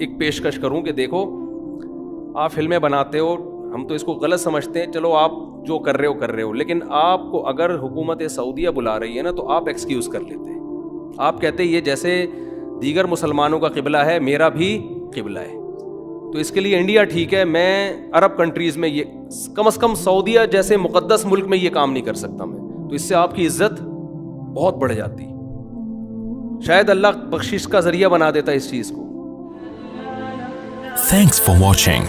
ایک پیشکش کروں کہ دیکھو آپ فلمیں بناتے ہو, ہم تو اس کو غلط سمجھتے ہیں, چلو آپ جو کر رہے ہو, لیکن آپ کو اگر حکومت سعودیہ بلا رہی ہے نا تو آپ ایکسکیوز کر لیتے ہیں. آپ کہتے یہ جیسے دیگر مسلمانوں کا قبلہ ہے میرا بھی قبلہ ہے, تو اس کے لیے انڈیا ٹھیک ہے, میں عرب کنٹریز میں یہ کم از کم سعودیہ جیسے مقدس ملک میں یہ کام نہیں کر سکتا میں, تو اس سے آپ کی عزت بہت بڑھ جاتی. شاید اللہ بخشش کا ذریعہ بنا دیتا اس چیز کو. Thanks for watching.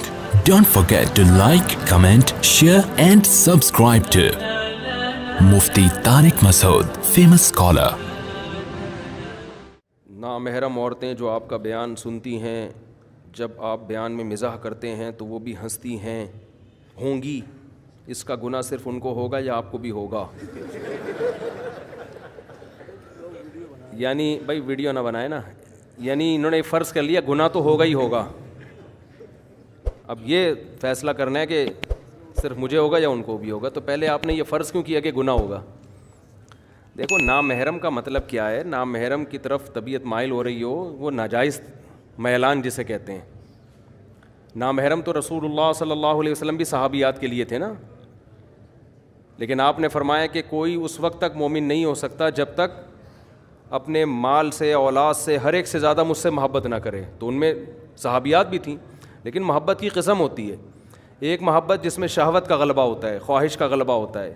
Don't forget to like, comment, share and subscribe to Mufti Tariq Masood, famous scholar. نامحرم عورتیں جو آپ کا بیان سنتی ہیں, جب آپ بیان میں مزاح کرتے ہیں تو وہ بھی ہنستی ہیں, ہوں گی, اس کا گناہ صرف ان کو ہوگا یا آپ کو بھی ہوگا؟ یعنی بھائی ویڈیو نہ بنائے نا, یعنی انہوں نے فرض کر لیا گناہ تو ہوگا ہی ہوگا. اب یہ فیصلہ کرنا ہے کہ صرف مجھے ہوگا یا ان کو بھی ہوگا, تو پہلے آپ نے یہ فرض کیوں کیا کہ گناہ ہوگا؟ دیکھو نامحرم کا مطلب کیا ہے, نامحرم کی طرف طبیعت مائل ہو رہی ہو, وہ ناجائز میلان جسے کہتے ہیں. نامحرم تو رسول اللہ صلی اللہ علیہ وسلم بھی صحابیات کے لیے تھے نا, لیکن آپ نے فرمایا کہ کوئی اس وقت تک مومن نہیں ہو سکتا جب تک اپنے مال سے, اولاد سے, ہر ایک سے زیادہ مجھ سے محبت نہ کرے. تو ان میں صحابیات بھی تھیں, لیکن محبت کی قسم ہوتی ہے. ایک محبت جس میں شہوت کا غلبہ ہوتا ہے, خواہش کا غلبہ ہوتا ہے,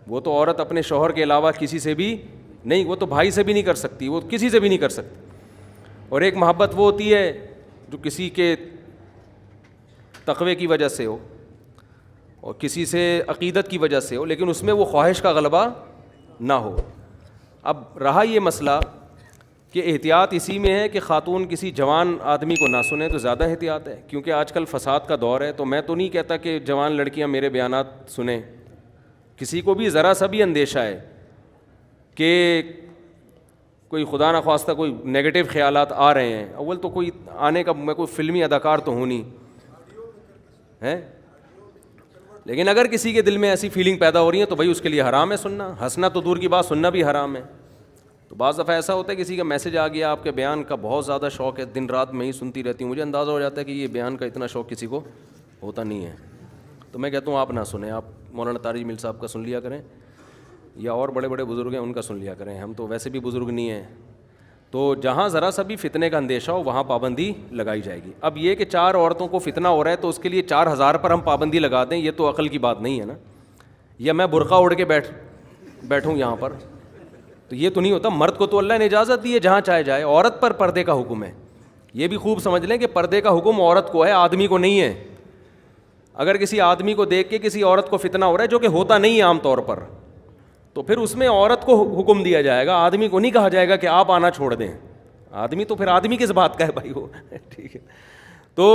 وہ تو عورت اپنے شوہر کے علاوہ کسی سے بھی نہیں, وہ تو بھائی سے بھی نہیں کر سکتی, وہ کسی سے بھی نہیں کر سکتی. اور ایک محبت وہ ہوتی ہے جو کسی کے تقوی کی وجہ سے ہو اور کسی سے عقیدت کی وجہ سے ہو, لیکن اس میں وہ خواہش کا غلبہ نہ ہو. اب رہا یہ مسئلہ کہ احتیاط اسی میں ہے کہ خاتون کسی جوان آدمی کو نہ سنیں تو زیادہ احتیاط ہے, کیونکہ آج کل فساد کا دور ہے. تو میں تو نہیں کہتا کہ جوان لڑکیاں میرے بیانات سنیں, کسی کو بھی ذرا سا بھی اندیشہ ہے کہ کوئی خدا نخواستہ کوئی نیگیٹو خیالات آ رہے ہیں, اول تو کوئی آنے کا, میں کوئی فلمی اداکار تو ہوں نہیں ہے, لیکن اگر کسی کے دل میں ایسی فیلنگ پیدا ہو رہی ہے تو بھائی اس کے لیے حرام ہے سننا. ہنسنا تو دور کی بات, سننا بھی حرام ہے. تو بعض دفعہ ایسا ہوتا ہے کسی کا میسج آ گیا, آپ کے بیان کا بہت زیادہ شوق ہے, دن رات میں ہی سنتی رہتی ہوں, مجھے اندازہ ہو جاتا ہے کہ یہ بیان کا اتنا شوق کسی کو ہوتا نہیں ہے, تو میں کہتا ہوں آپ نہ سنیں, آپ مولانا طارق جمیل صاحب کا سن لیا کریں, یا اور بڑے بڑے بزرگ ہیں ان کا سن لیا کریں, ہم تو ویسے بھی بزرگ نہیں ہیں. تو جہاں ذرا سا بھی فتنے کا اندیشہ ہو وہاں پابندی لگائی جائے گی. اب یہ کہ 4 عورتوں کو فتنہ ہو رہا ہے تو اس کے لیے 4000 پر ہم پابندی لگا دیں, یہ تو عقل کی بات نہیں ہے نا. یا میں برقع اوڑھ کے بیٹھوں یہاں پر, تو یہ تو نہیں ہوتا. مرد کو تو اللہ نے اجازت دی ہے جہاں چاہے جائے, عورت پر پردے کا حکم ہے. یہ بھی خوب سمجھ لیں کہ پردے کا حکم عورت کو ہے, آدمی کو نہیں ہے. اگر کسی آدمی کو دیکھ کے کسی عورت کو فتنہ ہو رہا ہے, جو کہ ہوتا نہیں ہے عام طور پر, تو پھر اس میں عورت کو حکم دیا جائے گا, آدمی کو نہیں کہا جائے گا کہ آپ آنا چھوڑ دیں. آدمی تو پھر آدمی کس بات کا ہے بھائی وہ, ٹھیک ہے. تو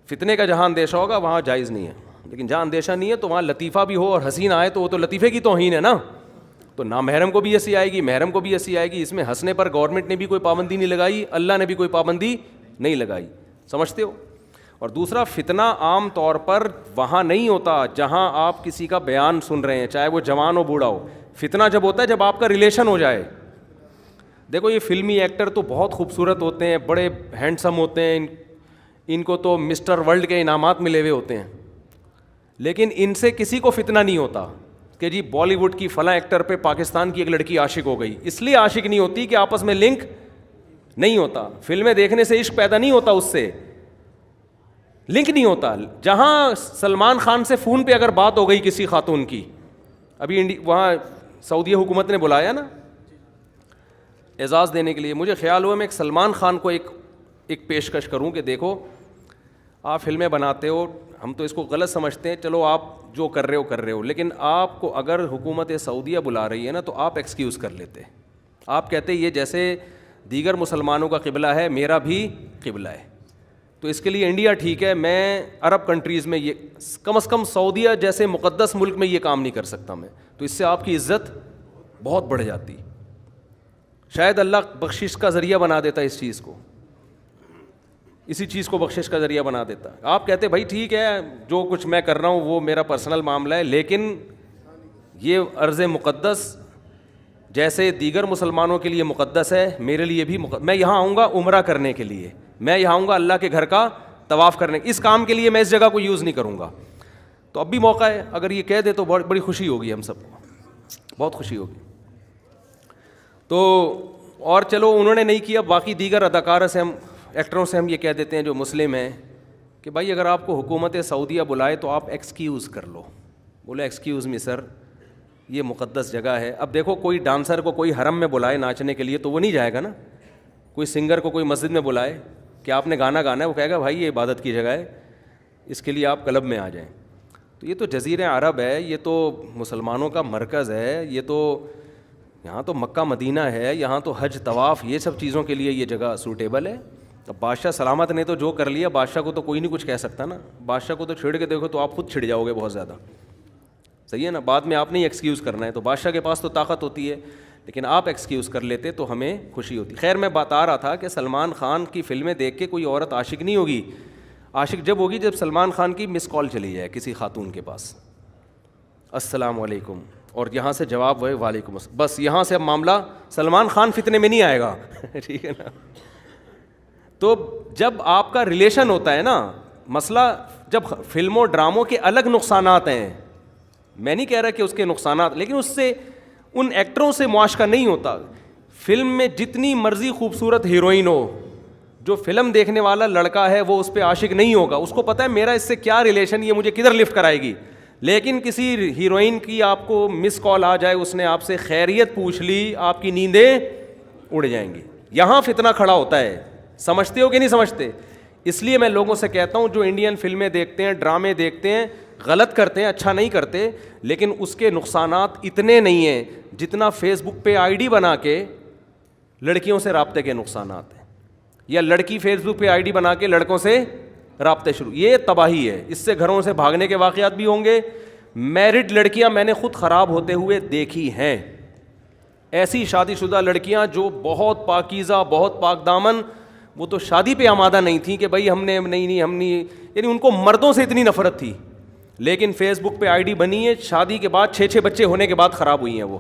فتنے کا جہاں اندیشہ ہوگا وہاں جائز نہیں ہے, لیکن جہاں اندیشہ نہیں ہے تو وہاں لطیفہ بھی ہو اور حسین آئے تو وہ تو لطیفے کی توہین ہے نا. تو نامحرم کو بھی ایسی آئے گی, محرم کو بھی ایسی آئے گی. اس میں ہنسنے پر گورنمنٹ نے بھی کوئی پابندی نہیں لگائی, اللہ نے بھی کوئی پابندی نہیں لگائی, سمجھتے ہو. اور دوسرا, فتنہ عام طور پر وہاں نہیں ہوتا جہاں آپ کسی کا بیان سن رہے ہیں, چاہے وہ جوان ہو بوڑھا ہو. فتنہ جب ہوتا ہے جب آپ کا ریلیشن ہو جائے. دیکھو یہ فلمی ایکٹر تو بہت خوبصورت ہوتے ہیں, بڑے ہینڈسم ہوتے ہیں, ان کو تو مسٹر ورلڈ کے انعامات ملے ہوئے ہوتے ہیں, لیکن ان سے کسی کو فتنہ نہیں ہوتا کہ جی بالی ووڈ کی فلاں ایکٹر پہ پاکستان کی ایک لڑکی عاشق ہو گئی. اس لیے عاشق نہیں ہوتی کہ آپس میں لنک نہیں ہوتا, فلمیں دیکھنے سے عشق پیدا نہیں ہوتا, اس سے لنک نہیں ہوتا. جہاں سلمان خان سے فون پہ اگر بات ہو گئی کسی خاتون کی, ابھی وہاں سعودی حکومت نے بلایا نا اعزاز دینے کے لیے, مجھے خیال ہوا میں ایک سلمان خان کو ایک پیشکش کروں کہ دیکھو آپ فلمیں بناتے ہو, ہم تو اس کو غلط سمجھتے ہیں, چلو آپ جو کر رہے ہو, لیکن آپ کو اگر حکومت سعودیہ بلا رہی ہے نا تو آپ ایکسکیوز کر لیتے. آپ کہتے یہ جیسے دیگر مسلمانوں کا قبلہ ہے میرا بھی قبلہ ہے, تو اس کے لیے انڈیا ٹھیک ہے, میں عرب کنٹریز میں یہ کم از کم سعودیہ جیسے مقدس ملک میں یہ کام نہیں کر سکتا میں, تو اس سے آپ کی عزت بہت بڑھ جاتی. شاید اللہ بخشش کا ذریعہ بنا دیتا اس چیز کو, اسی چیز کو بخشش کا ذریعہ بنا دیتا. آپ کہتے بھائی ٹھیک ہے جو کچھ میں کر رہا ہوں وہ میرا پرسنل معاملہ ہے, لیکن یہ ارض مقدس جیسے دیگر مسلمانوں کے لیے مقدس ہے, میرے لیے بھی میں یہاں آؤں گا عمرہ کرنے کے لیے, میں یہاں آؤں گا اللہ کے گھر کا طواف کرنے, اس کام کے لیے میں اس جگہ کو یوز نہیں کروں گا. تو اب بھی موقع ہے, اگر یہ کہہ دے تو بہت بڑی خوشی ہوگی, ہم سب کو بہت خوشی ہوگی. تو اور چلو انہوں نے نہیں کیا, باقی دیگر اداکاروں سے ہم ایکٹروں سے ہم یہ کہہ دیتے ہیں جو مسلم ہیں کہ بھائی اگر آپ کو حکومت سعودیہ بلائے تو آپ ایکسکیوز کر لو. بولے ایکسکیوز می سر, یہ مقدس جگہ ہے. اب دیکھو کوئی ڈانسر کو کوئی حرم میں بلائے ناچنے کے لیے تو وہ نہیں جائے گا نا. کوئی سنگر کو کوئی مسجد میں بلائے کہ آپ نے گانا گانا ہے, وہ کہے گا بھائی یہ عبادت کی جگہ ہے, اس کے لیے آپ کلب میں آ جائیں. تو یہ تو جزیرہ عرب ہے, یہ تو مسلمانوں کا مرکز ہے, یہ تو یہاں تو مکہ مدینہ ہے, یہاں تو حج طواف یہ سب چیزوں کے لیے یہ جگہ سوٹیبل ہے. اب بادشاہ سلامت نے تو جو کر لیا, بادشاہ کو تو کوئی نہیں کچھ کہہ سکتا نا. بادشاہ کو تو چھیڑ کے دیکھو تو آپ خود چھڑ جاؤ گے بہت زیادہ, صحیح ہے نا. بعد میں آپ نے ایکسکیوز کرنا ہے, تو بادشاہ کے پاس تو طاقت ہوتی ہے, لیکن آپ ایکسکیوز کر لیتے تو ہمیں خوشی ہوتی. خیر میں بتا رہا تھا کہ سلمان خان کی فلمیں دیکھ کے کوئی عورت عاشق نہیں ہوگی. عاشق جب ہوگی جب سلمان خان کی مس کال چلی جائے کسی خاتون کے پاس, السلام علیکم, اور یہاں سے جواب ہوئے وعلیکم السلام, بس یہاں سے اب معاملہ سلمان خان فتنے میں نہیں آئے گا. ٹھیک ہے نا. تو جب آپ کا ریلیشن ہوتا ہے نا, مسئلہ جب فلموں ڈراموں کے الگ نقصانات ہیں, میں نہیں کہہ رہا کہ اس کے نقصانات, لیکن اس سے ان ایکٹروں سے معاشقہ نہیں ہوتا. فلم میں جتنی مرضی خوبصورت ہیروئن ہو, جو فلم دیکھنے والا لڑکا ہے وہ اس پہ عاشق نہیں ہوگا. اس کو پتہ ہے میرا اس سے کیا ریلیشن, یہ مجھے کدھر لفٹ کرائے گی. لیکن کسی ہیروئن کی آپ کو مس کال آ جائے, اس نے آپ سے خیریت پوچھ لی, آپ کی نیندیں اڑ جائیں گی. یہاں فتنہ کھڑا ہوتا ہے, سمجھتے ہو کہ نہیں سمجھتے؟ اس لیے میں لوگوں سے کہتا ہوں جو انڈین فلمیں دیکھتے ہیں, ڈرامے دیکھتے ہیں, غلط کرتے ہیں, اچھا نہیں کرتے, لیکن اس کے نقصانات اتنے نہیں ہیں جتنا فیس بک پہ آئی ڈی بنا کے لڑکیوں سے رابطے کے نقصانات ہیں, یا لڑکی فیس بک پہ آئی ڈی بنا کے لڑکوں سے رابطے شروع. یہ تباہی ہے. اس سے گھروں سے بھاگنے کے واقعات بھی ہوں گے. میرڈ لڑکیاں میں نے خود خراب ہوتے ہوئے دیکھی ہیں, ایسی شادی شدہ لڑکیاں جو بہت پاکیزہ, بہت پاک دامن, وہ تو شادی پہ آمادہ نہیں تھیں کہ بھائی ہم نے نہیں, یعنی ان کو مردوں سے اتنی نفرت تھی, لیکن فیس بک پہ آئی ڈی بنی ہے, شادی کے بعد 6 بچے ہونے کے بعد خراب ہوئی ہیں وہ,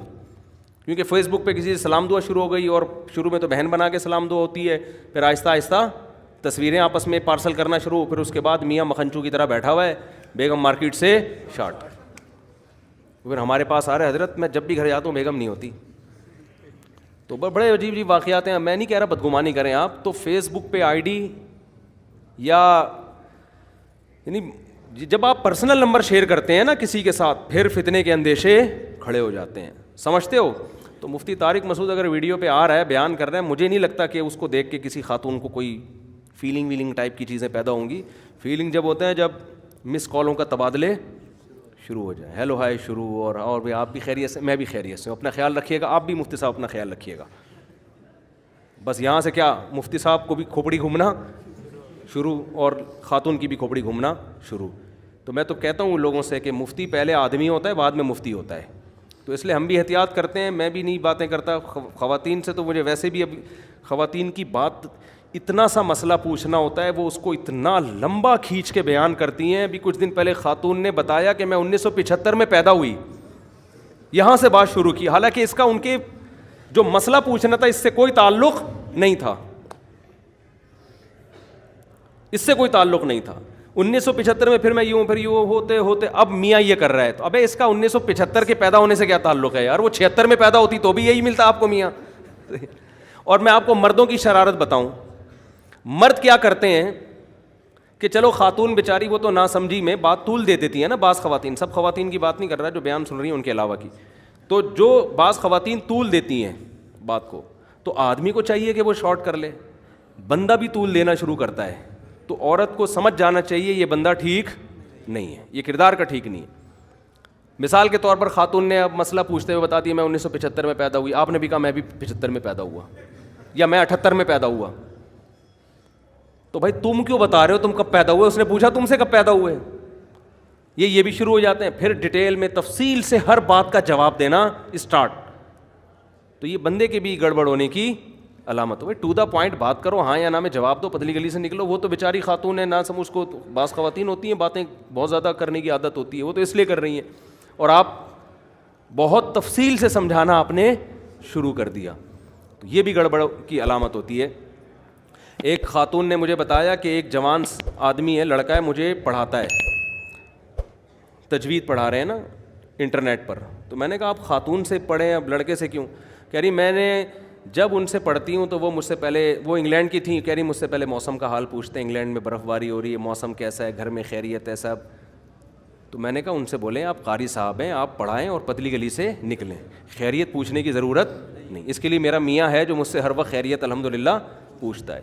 کیونکہ فیس بک پہ کسی سے سلام دعا شروع ہو گئی, اور شروع میں تو بہن بنا کے سلام دعا ہوتی ہے, پھر آہستہ آہستہ تصویریں آپس میں پارسل کرنا شروع, پھر اس کے بعد میاں مکھنچو کی طرح بیٹھا ہوا ہے, بیگم مارکیٹ سے شارٹ, پھر ہمارے پاس آ رہے حضرت میں جب بھی گھر جاتا ہوں بیگم نہیں ہوتی. تو بڑے عجیب عجیب واقعات ہیں. میں نہیں کہہ رہا بدگمانی کریں آپ, تو فیس بک پہ آئی ڈی یا یعنی جب آپ پرسنل نمبر شیئر کرتے ہیں نا کسی کے ساتھ, پھر فتنے کے اندیشے کھڑے ہو جاتے ہیں, سمجھتے ہو. تو مفتی طارق مسعود اگر ویڈیو پہ آ رہا ہے, بیان کر رہا ہے, مجھے نہیں لگتا کہ اس کو دیکھ کے کسی خاتون کو کوئی فیلنگ ٹائپ کی چیزیں پیدا ہوں گی. فیلنگ جب ہوتے ہیں جب مس کالوں کا تبادلے شروع ہو جائے, ہیلو ہائی شروع, اور بھی آپ بھی خیریت سے, میں بھی خیریت سے ہوں, اپنا خیال رکھیے گا, آپ بھی مفتی صاحب اپنا خیال رکھیے گا. بس یہاں سے کیا مفتی صاحب کو بھی کھوپڑی گھومنا شروع, اور خاتون کی بھی کھوپڑی گھومنا شروع. تو میں تو کہتا ہوں لوگوں سے کہ مفتی پہلے آدمی ہوتا ہے, بعد میں مفتی ہوتا ہے. تو اس لیے ہم بھی احتیاط کرتے ہیں. میں بھی نہیں باتیں کرتا خواتین سے, تو مجھے ویسے بھی اب خواتین کی بات اتنا سا مسئلہ پوچھنا ہوتا ہے, وہ اس کو اتنا لمبا کھینچ کے بیان کرتی ہیں. ابھی کچھ دن پہلے خاتون نے بتایا کہ میں 1975 میں پیدا ہوئی, یہاں سے بات شروع کی, حالانکہ اس کا ان کے جو مسئلہ پوچھنا تھا اس سے کوئی تعلق نہیں تھا, اس سے کوئی تعلق نہیں تھا. 1975 میں پھر میں یوں, پھر یوں ہوتے ہوتے اب میاں یہ کر رہا ہے. تو ابے اس کا 1975 کے پیدا ہونے سے کیا تعلق ہے یار, وہ 76 میں پیدا ہوتی تو بھی یہی ملتا آپ کو میاں. اور میں آپ کو مردوں کی شرارت بتاؤں, مرد کیا کرتے ہیں کہ چلو خاتون بیچاری وہ تو نا سمجھی میں بات طول دے دیتی ہے نا, بعض خواتین, سب خواتین کی بات نہیں کر رہا جو بیان سن رہی ہیں ان کے علاوہ کی, تو جو بعض خواتین طول دیتی ہیں بات کو, تو آدمی کو چاہیے کہ وہ شارٹ کر لے. بندہ بھی طول دینا شروع کرتا ہے, تو عورت کو سمجھ جانا چاہیے یہ بندہ ٹھیک نہیں ہے, یہ کردار کا ٹھیک نہیں ہے. مثال کے طور پر خاتون نے اب مسئلہ پوچھتے ہوئے بتا دیا میں 1975 میں پیدا ہوئی, آپ نے بھی کہا میں بھی 75 میں پیدا ہوا, یا میں 78 میں پیدا ہوا. تو بھائی تم کیوں بتا رہے ہو تم کب پیدا ہوئے, اس نے پوچھا تم سے کب پیدا ہوئے. یہ بھی شروع ہو جاتے ہیں, پھر ڈیٹیل میں تفصیل سے ہر بات کا جواب دینا اسٹارٹ. تو یہ بندے کی بھی گڑبڑ ہونے کی علامت ہو. ٹو دا پوائنٹ بات کرو, ہاں یا نہ میں جواب دو, پتلی گلی سے نکلو. وہ تو بیچاری خاتون ہے, نہ سمجھ کو بعض خواتین ہوتی ہیں باتیں بہت زیادہ کرنے کی عادت ہوتی ہے, وہ تو اس لیے کر رہی ہیں, اور آپ بہت تفصیل سے سمجھانا آپ نے شروع کر دیا, تو یہ بھی گڑبڑ کی علامت ہوتی ہے. ایک خاتون نے مجھے بتایا کہ ایک جوان آدمی ہے, لڑکا ہے, مجھے پڑھاتا ہے, تجوید پڑھا رہے ہیں نا انٹرنیٹ پر. تو میں نے کہا آپ خاتون سے پڑھیں, اب لڑکے سے کیوں؟ کہہ رہی میں نے جب ان سے پڑھتی ہوں تو وہ مجھ سے پہلے, وہ انگلینڈ کی تھیں, کہہ رہی مجھ سے پہلے موسم کا حال پوچھتے ہیں, انگلینڈ میں برف باری ہو رہی ہے, موسم کیسا ہے, گھر میں خیریت ہے سب. تو میں نے کہا ان سے بولیں آپ قاری صاحب ہیں, آپ پڑھائیں اور پتلی گلی سے نکلیں, خیریت پوچھنے کی ضرورت نہیں. اس کے لیے میرا میاں ہے جو مجھ سے ہر وقت خیریت الحمدللہ پوچھتا ہے.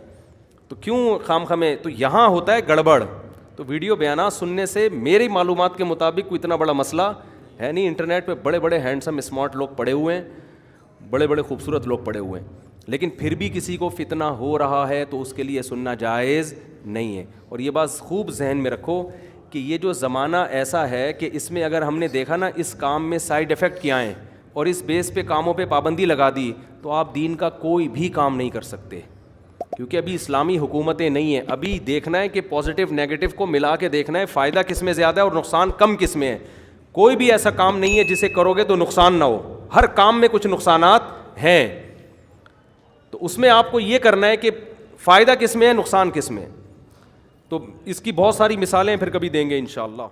تو کیوں خام خامے, تو یہاں ہوتا ہے گڑبڑ. تو ویڈیو بیانات سننے سے میری معلومات کے مطابق کوئی اتنا بڑا مسئلہ ہے نہیں. انٹرنیٹ پہ بڑے بڑے ہینڈسم اسمارٹ لوگ پڑے ہوئے ہیں, بڑے بڑے خوبصورت لوگ پڑے ہوئے ہیں, لیکن پھر بھی کسی کو فتنہ ہو رہا ہے تو اس کے لیے سننا جائز نہیں ہے. اور یہ بات خوب ذہن میں رکھو کہ یہ جو زمانہ ایسا ہے کہ اس میں اگر ہم نے دیکھا نا اس کام میں سائیڈ ایفیکٹ کیا ہیں اور اس بیس پہ کاموں پہ پابندی لگا دی تو آپ دین کا کوئی بھی کام نہیں کر سکتے, کیونکہ ابھی اسلامی حکومتیں نہیں ہیں. ابھی دیکھنا ہے کہ پازیٹیو نیگیٹو کو ملا کے دیکھنا ہے, فائدہ کس میں زیادہ ہے اور نقصان کم کس میں ہے. کوئی بھی ایسا کام نہیں ہے جسے کرو گے تو نقصان نہ ہو, ہر کام میں کچھ نقصانات ہیں. تو اس میں آپ کو یہ کرنا ہے کہ فائدہ کس میں ہے, نقصان کس میں ہے. تو اس کی بہت ساری مثالیں پھر کبھی دیں گے انشاءاللہ.